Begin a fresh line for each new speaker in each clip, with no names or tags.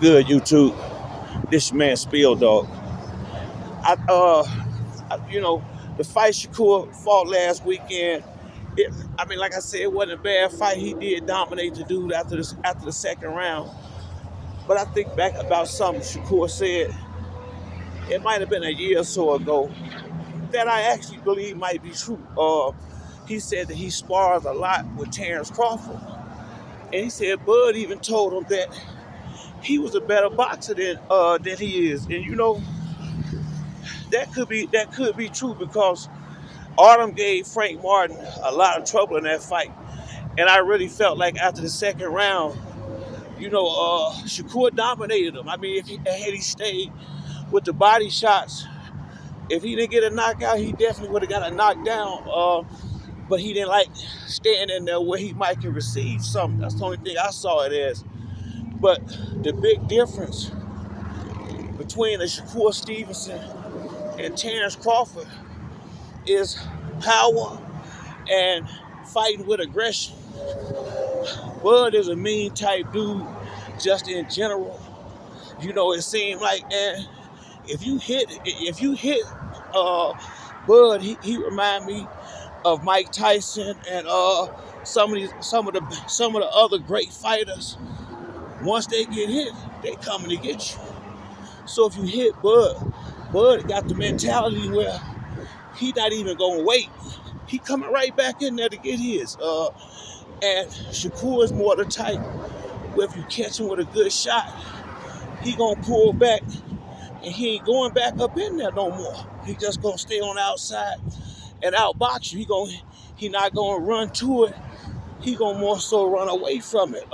Good YouTube. This man Spill Dog. I you know, the fight Shakur fought last weekend. Like I said, it wasn't a bad fight. He did dominate the dude after the second round. But I think back about something Shakur said. It might have been a year or so ago that I actually believe might be true. He said that he spars a lot with Terrence Crawford, and he said Bud even told him that he was a better boxer than he is. And that could be true because Autumn gave Frank Martin a lot of trouble in that fight, and I really felt like after the second round, Shakur dominated him. I mean, if he had he stayed with the body shots, if he didn't get a knockout, he definitely would have got a knockdown. But he didn't like staying in there where he might can receive something. That's the only thing I saw it as. But the big difference between the Shakur Stevenson and Terrence Crawford is power and fighting with aggression. Bud is a mean type dude, just in general. It seemed like, and if you hit uh, Bud, he remind me of Mike Tyson and some of the other great fighters. Once they get hit, they coming to get you. So if you hit Bud got the mentality where he not even gonna wait. He coming right back in there to get his. And Shakur is more the type where if you catch him with a good shot, he gonna pull back and he ain't going back up in there no more. He just gonna stay on the outside and outbox you. He not gonna run to it. He gonna more so run away from it.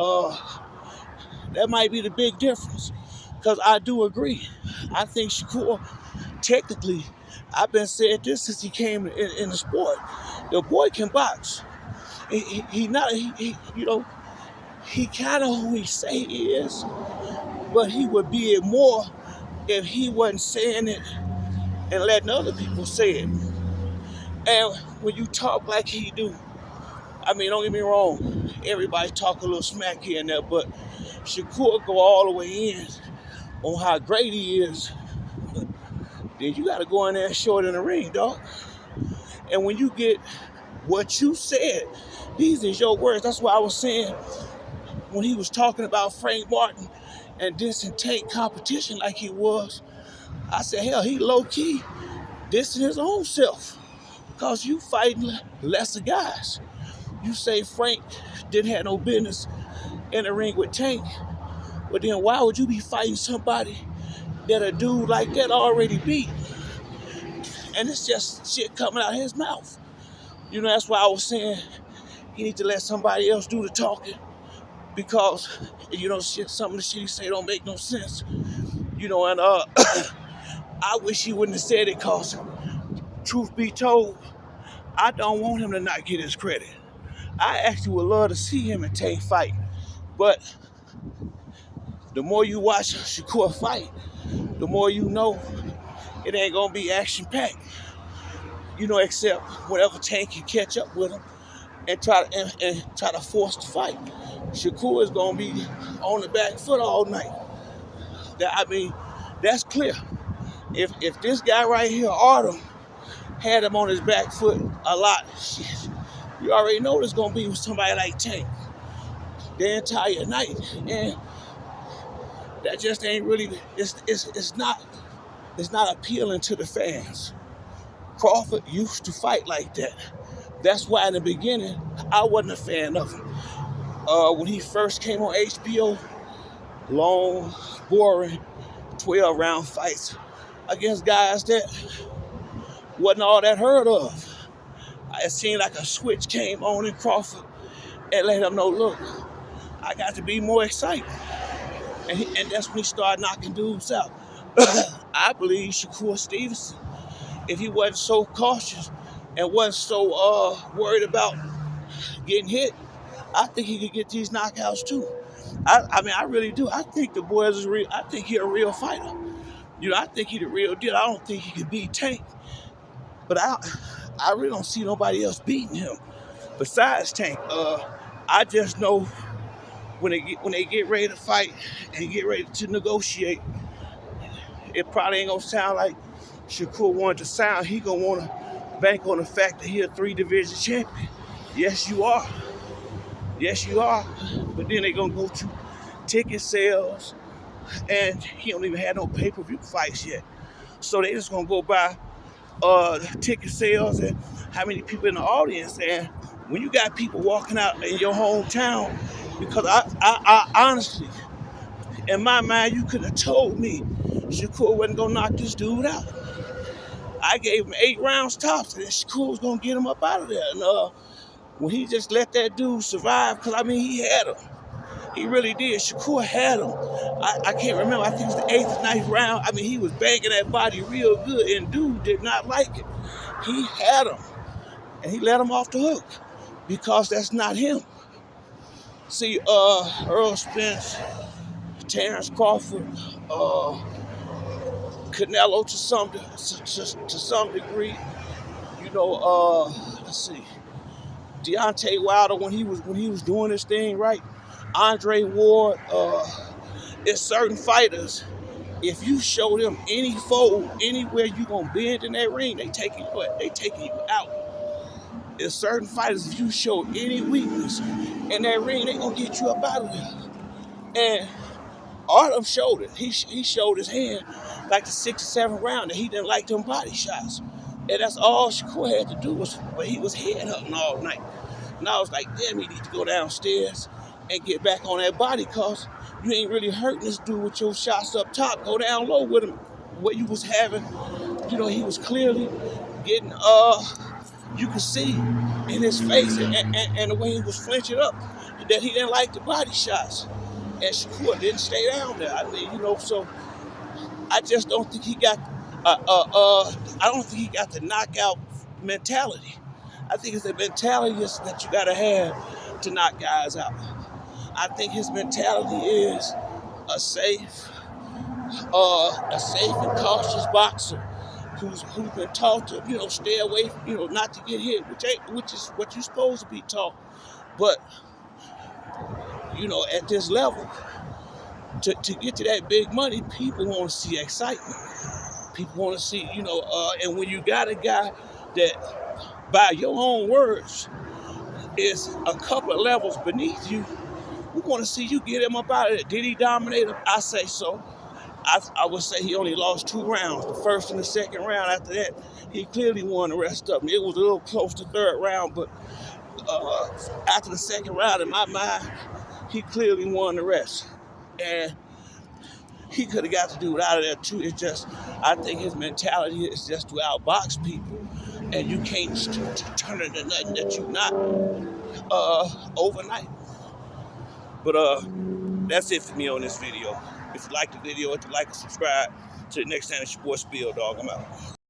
That might be the big difference. Because I do agree. I think Shakur, technically, I've been saying this since he came in the sport. The boy can box. He not he kind of who he say he is, but he would be it more if he wasn't saying it and letting other people say it. And when you talk like he do, I mean, don't get me wrong, everybody talk a little smack here and there, but Shakur go all the way in on how great he is. Then you got to go in there and show it in the ring, dog. And when you get what you said, these is your words. That's why I was saying when he was talking about Frank Martin and dissing Tank competition like he was, I said, hell, he low-key dissing his own self because you fighting lesser guys. You say Frank didn't have no business in the ring with Tank, but then why would you be fighting somebody that a dude like that already beat? And it's just shit coming out of his mouth. That's why I was saying he need to let somebody else do the talking because, some of the shit he say don't make no sense. And I wish he wouldn't have said it because, truth be told, I don't want him to not get his credit. I actually would love to see him and Tank fight. But the more you watch Shakur fight, the more you know it ain't gonna be action-packed. Except whenever Tank can catch up with him and try to force the fight. Shakur is gonna be on the back foot all night. That's clear. If this guy right here, Autumn, had him on his back foot a lot, shit, you already know it's gonna be with somebody like Tank the entire night, and that just ain't really. It's not appealing to the fans. Crawford used to fight like that. That's why in the beginning I wasn't a fan of him. When he first came on HBO, long, boring, 12-round fights against guys that wasn't all that heard of. It seemed like a switch came on in Crawford and let him know, look, I got to be more excited. And that's when he started knocking dudes out. I believe Shakur Stevenson, if he wasn't so cautious and wasn't so worried about getting hit, I think he could get these knockouts too. I really do. I think the boy is real. I think he's a real fighter. I think he's the real deal. I don't think he could beat Tank, but I really don't see nobody else beating him besides Tank. I just know when they get ready to fight and get ready to negotiate, it probably ain't gonna sound like Shakur wanted to sound. He gonna want to bank on the fact that he a 3 division champion. Yes, you are. Yes, you are. But then they gonna go to ticket sales, and he don't even have no pay-per-view fights yet. So they just gonna go by ticket sales and how many people in the audience. And when you got people walking out in your hometown, because I honestly, in my mind, you could have told me Shakur wasn't gonna knock this dude out. I gave him 8 rounds tops, and Shakur was gonna get him up out of there. And when he just let that dude survive, because I mean he had him. He really did. Shakur had him. I can't remember. I think it was the 8th or 9th round. I mean, he was banging that body real good, and dude did not like it. He had him, and he let him off the hook because that's not him. See, Earl Spence, Terrence Crawford, Canelo to some degree. You know, let's see, Deontay Wilder when he was doing his thing right. Andre Ward. It's certain fighters. If you show them any fold anywhere you gonna bend in that ring, they taking you out. There's certain fighters, if you show any weakness in that ring, they gonna get you up out of there. And Artem showed it. He showed his hand like the 6th or 7th round that he didn't like them body shots. And that's all Shakur had to do but he was head hunting all night. And I was like, damn, he need to go downstairs and get back on that body, cause you ain't really hurting this dude with your shots up top. Go down low with him. What you was having, you know, he was clearly getting, you could see in his face and the way he was flinching up that he didn't like the body shots. And Shakur didn't stay down there. I mean, you know, so I just don't think he got, I don't think he got the knockout mentality. I think it's the mentality that you gotta have to knock guys out. I think his mentality is a safe and cautious boxer who's been taught to, you know, stay away, you know, not to get hit, which is what you're supposed to be taught. But, you know, at this level, to get to that big money, people want to see excitement. People want to see, you know, and when you got a guy that, by your own words, is a couple of levels beneath you, we want to see you get him up out of it. Did he dominate him? I say so. I would say he only lost 2 rounds, the first and the second round. After that, he clearly won the rest of them. It was a little close to 3rd round, but after the 2nd round, in my mind, he clearly won the rest. And he could have got the dude out of there too. It's just, I think his mentality is just to outbox people. And you can't turn it into nothing that you're not overnight. But that's it for me on this video. If you like the video, hit the like and subscribe. Till the next time, it's your boy Spill Dog. I'm out.